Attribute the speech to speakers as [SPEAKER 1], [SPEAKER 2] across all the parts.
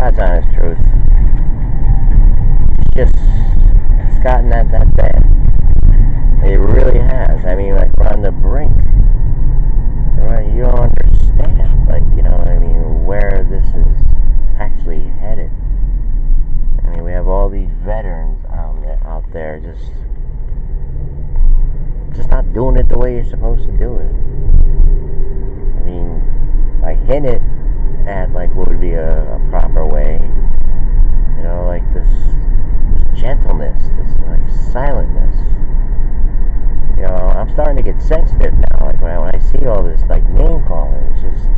[SPEAKER 1] God's honest truth. It's gotten that bad. It really has. I mean, like, we're on the brink. Right? You don't understand, like, where this is actually headed. I mean, we have all these veterans out there just not doing it the way you're supposed to do it. I mean, I hint it at, like, what would be a proper way. Like this gentleness, this, like, silentness. I'm starting to get sensitive now. Like, when I see all this, like, name calling, it's just,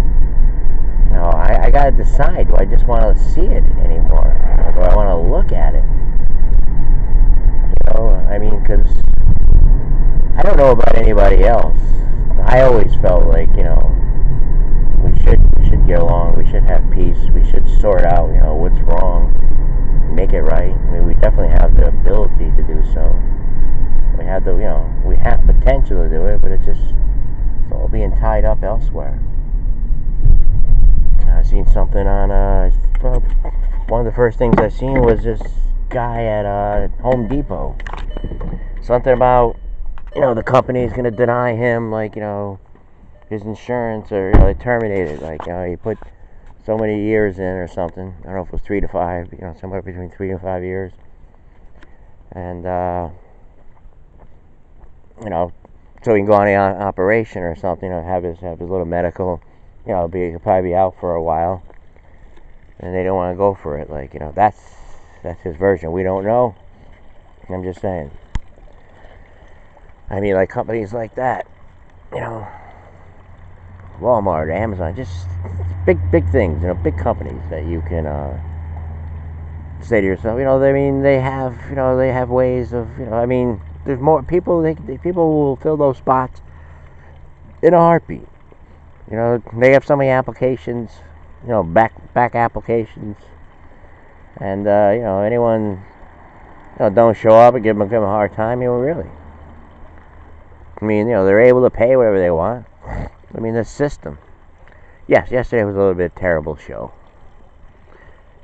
[SPEAKER 1] I gotta decide. Do I just want to see it anymore? Or do I want to look at it? I mean, because I don't know about anybody else. I always felt like, we should get along. We should have peace. We should sort out, what's wrong, make it right. I mean, we definitely have the ability to do so. We have we have potential to do it, but it's all being tied up elsewhere. I seen something on, one of the first things I seen was this guy at Home Depot. Something about, the company's going to deny him, like, his insurance, or, they terminate it. Like, he put so many years in or something. I don't know if it was 3 to 5, somewhere between 3 and 5 years. And, so he can go on an operation or something, have his little medical, he'll probably be out for a while. And they don't want to go for it. Like, that's his version. We don't know. I'm just saying. I mean, like, companies like that, Walmart, Amazon, just big things, big companies that you can say to yourself, they have ways of, there's more people. People will fill those spots in a heartbeat. They have so many applications, back applications, and anyone don't show up and give them a hard time. Really. I mean, they're able to pay whatever they want. I mean, the system. Yes, yesterday was a little bit terrible show.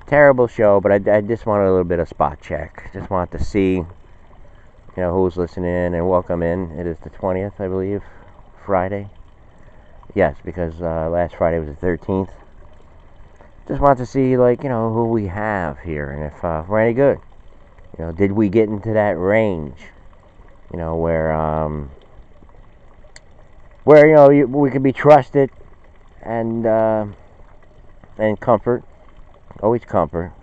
[SPEAKER 1] But I just wanted a little bit of spot check. Just wanted to see, who's listening and welcome in. It is the 20th, I believe, Friday. Yes, because last Friday was the 13th. Just wanted to see, like, who we have here and if we're any good. Did we get into that range? Where we can be trusted and comfort. Always comfort.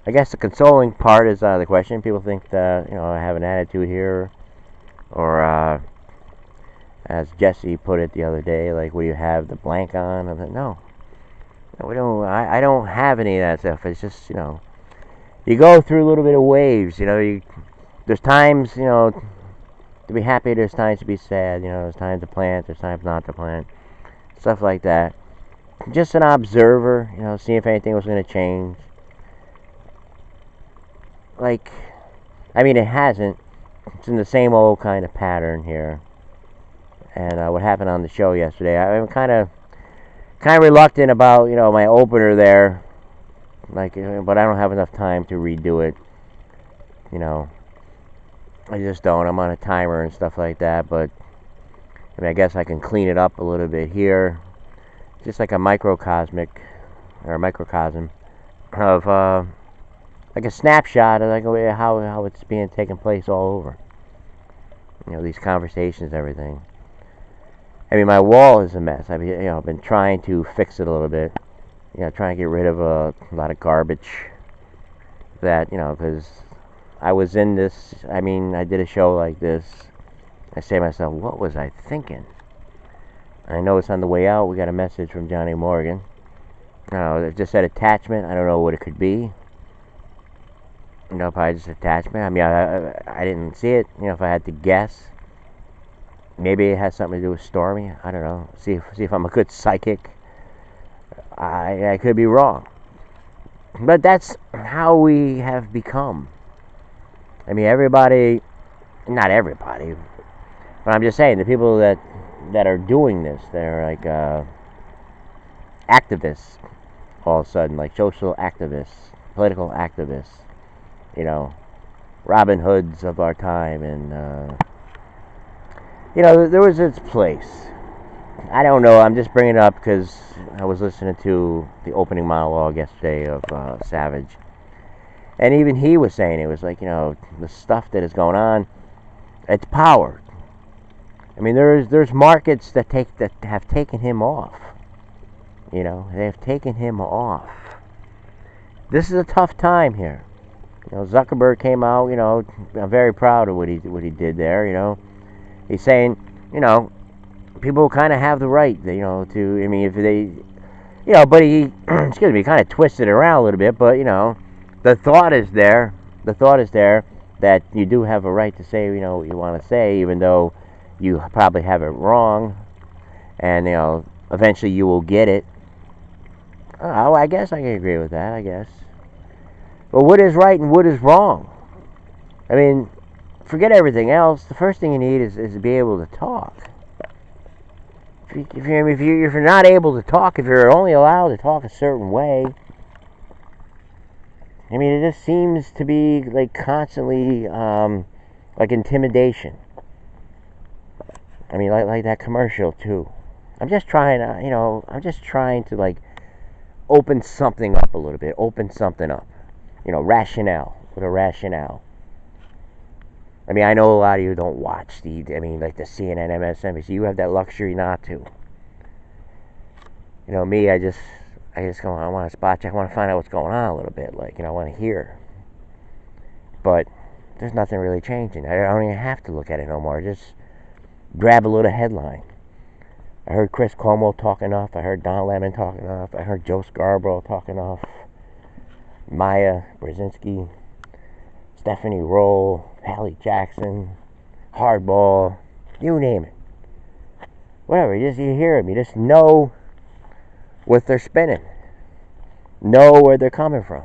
[SPEAKER 1] I guess the consoling part is the question. People think that, I have an attitude here, or as Jesse put it the other day, like, will you have the blank on? I'm like, no, we don't. I don't have any of that stuff. It's just, you go through a little bit of waves. There's times, to be happy. There's times to be sad. There's times to plant. There's times not to plant. Stuff like that. Just an observer. See if anything was going to change. Like, I mean, it hasn't. It's in the same old kind of pattern here. And what happened on the show yesterday, I'm kind of reluctant about, my opener there. Like, but I don't have enough time to redo it. I just don't. I'm on a timer and stuff like that. But I guess I can clean it up a little bit here. Just like a microcosm of like a snapshot of, like, how it's being taken place all over. These conversations, everything. I mean, my wall is a mess. I've been trying to fix it a little bit. Trying to get rid of a lot of garbage. That, because I was in this. I mean, I did a show like this. I say to myself, what was I thinking? I know it's on the way out. We got a message from Johnny Morgan. It just said attachment. I don't know what it could be. Probably just attachment. I mean, I didn't see it. If I had to guess, maybe it has something to do with Stormy. I don't know. See if I'm a good psychic. I could be wrong. But that's how we have become. I mean, everybody, not everybody, but I'm just saying, the people that are doing this, they're like activists, all of a sudden, like social activists, political activists, you know, Robin Hoods of our time, and there was its place. I don't know. I'm just bringing it up because I was listening to the opening monologue yesterday of Savage, and even he was saying it was like, the stuff that is going on. It's power. I mean, there's markets that have taken him off. They have taken him off. This is a tough time here. Zuckerberg came out. I'm very proud of what he did there. He's saying, people kind of have the right, to. I mean, if they, but he, excuse me, kind of twisted it around a little bit. But the thought is there. The thought is there that you do have a right to say, what you want to say, even though you probably have it wrong, and eventually you will get it. Oh, I guess I can agree with that. I guess. But what is right and what is wrong? I mean, forget everything else. The first thing you need is to be able to talk. If you're not able to talk, if you're only allowed to talk a certain way, I mean, it just seems to be like constantly like intimidation. I mean, like that commercial too. I'm just trying to like open something up a little bit. Open something up. Rationale. With a rationale. I mean, I know a lot of you don't watch like the CNN, MSNBC. You have that luxury not to. Me, I just go, I want to spot check. I want to find out what's going on a little bit. I want to hear. But there's nothing really changing. I don't even have to look at it no more. Just grab a little headline. I heard Chris Cuomo talk enough. I heard Don Lemon talk enough. I heard Joe Scarborough talk enough. Maya Brzezinski, Stephanie Roll, Hallie Jackson, Hardball, you name it. Whatever, you hear them. You just know what they're spinning. Know where they're coming from.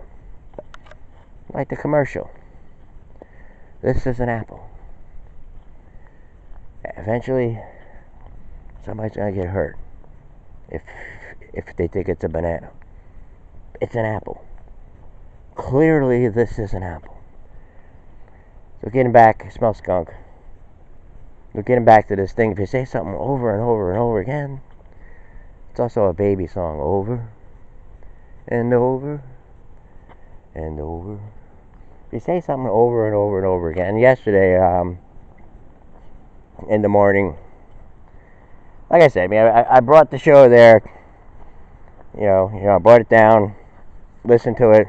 [SPEAKER 1] Like the commercial. This is an apple. Eventually, somebody's going to get hurt if they think it's a banana. It's an apple. Clearly, this is an apple. So getting back, smell skunk. We're getting back to this thing. If you say something over and over and over again, it's also a baby song. Over and over and over. If you say something over and over and over again. Yesterday, in the morning, like I said, I brought the show there. I brought it down, listened to it.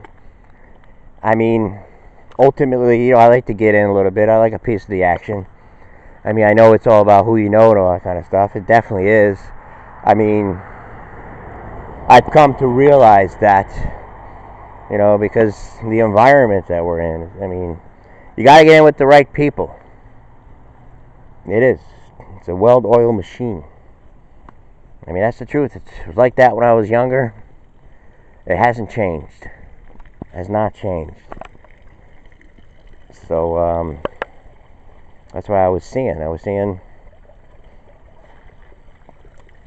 [SPEAKER 1] I mean, ultimately, I like to get in a little bit. I like a piece of the action. I mean, I know it's all about who you know and all that kind of stuff. It definitely is. I mean, I've come to realize that, because the environment that we're in. I mean, you got to get in with the right people. It is. It's a well-oiled machine. I mean, that's the truth. It was like that when I was younger. It hasn't changed. Has not changed. So that's what I was seeing.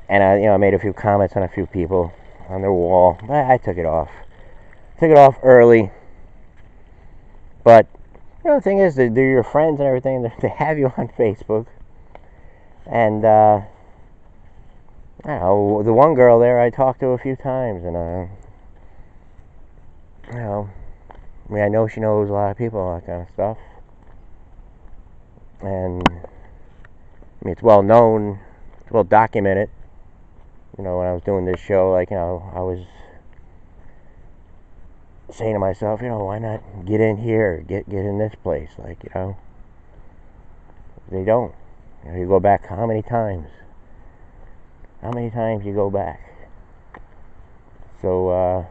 [SPEAKER 1] And I made a few comments on a few people on their wall, but I took it off. Took it off early. But the thing is, they're your friends and everything. They have you on Facebook, and I don't know, the one girl there I talked to a few times, and I know she knows a lot of people, all that kind of stuff. And it's well known, it's well documented. When I was doing this show, I was saying to myself, why not get in here, get in this place, they don't. You go back how many times? How many times you go back? So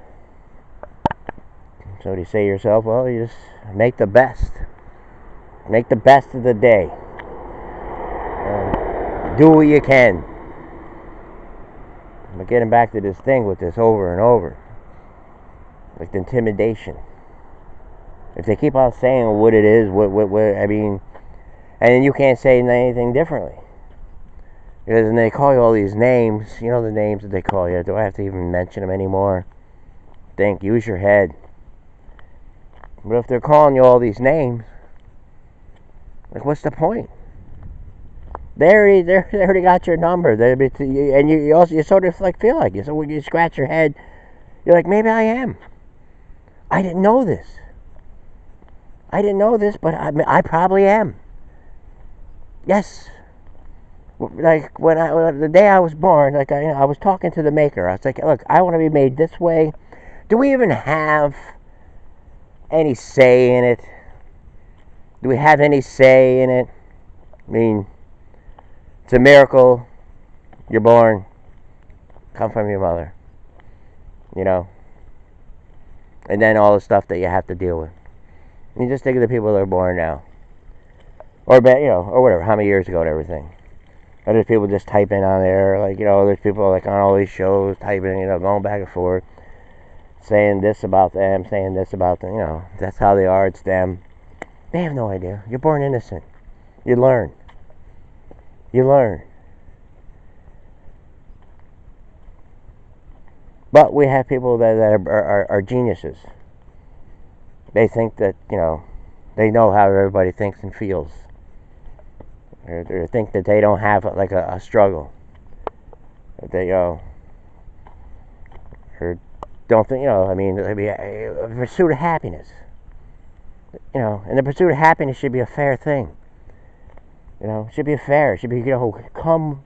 [SPEAKER 1] you say to yourself, well, you just make the best. Make the best of the day. Do what you can. But getting back to this thing with this over and over, like the intimidation. If they keep on saying what it is, what I mean, and then you can't say anything differently. Because then they call you all these names, the names that they call you. Do I have to even mention them anymore? think, use your head. But if they're calling you all these names, like, what's the point? They already got your number. And you sort of like feel like it. So when you scratch your head, you're like, maybe I am. I didn't know this. But I probably am. Yes. Like the day I was born, like I was talking to the maker. I was like, look, I want to be made this way. Do we even have any say in it? Do we have any say in it? I mean, it's a miracle you're born, come from your mother, and then all the stuff that you have to deal with. I mean, just think of the people that are born now, or whatever, how many years ago and everything. There's people just typing on there, like, there's people like on all these shows typing, going back and forth, saying this about them, saying this about them, that's how they are, it's them. They have no idea. You're born innocent. You learn. But we have people that are geniuses. They think that, they know how everybody thinks and feels. Or think that they don't have like a struggle. That they, or don't think, a pursuit of happiness. And the pursuit of happiness should be a fair thing. It should be fair. It should be, come.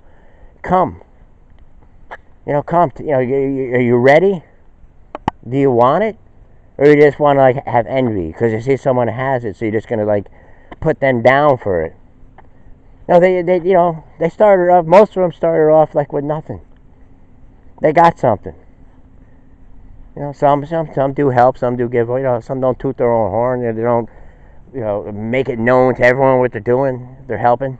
[SPEAKER 1] Come. Are you ready? Do you want it? Or you just want to, like, have envy because you see someone has it, so you're just going to, like, put them down for it. No, they started off, most of them started off, like, with nothing. They got something. Some do help, some do give, some don't toot their own horn, they don't, make it known to everyone what they're doing, they're helping.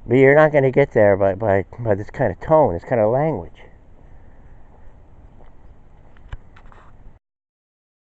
[SPEAKER 1] But you're not going to get there by this kind of tone, this kind of language.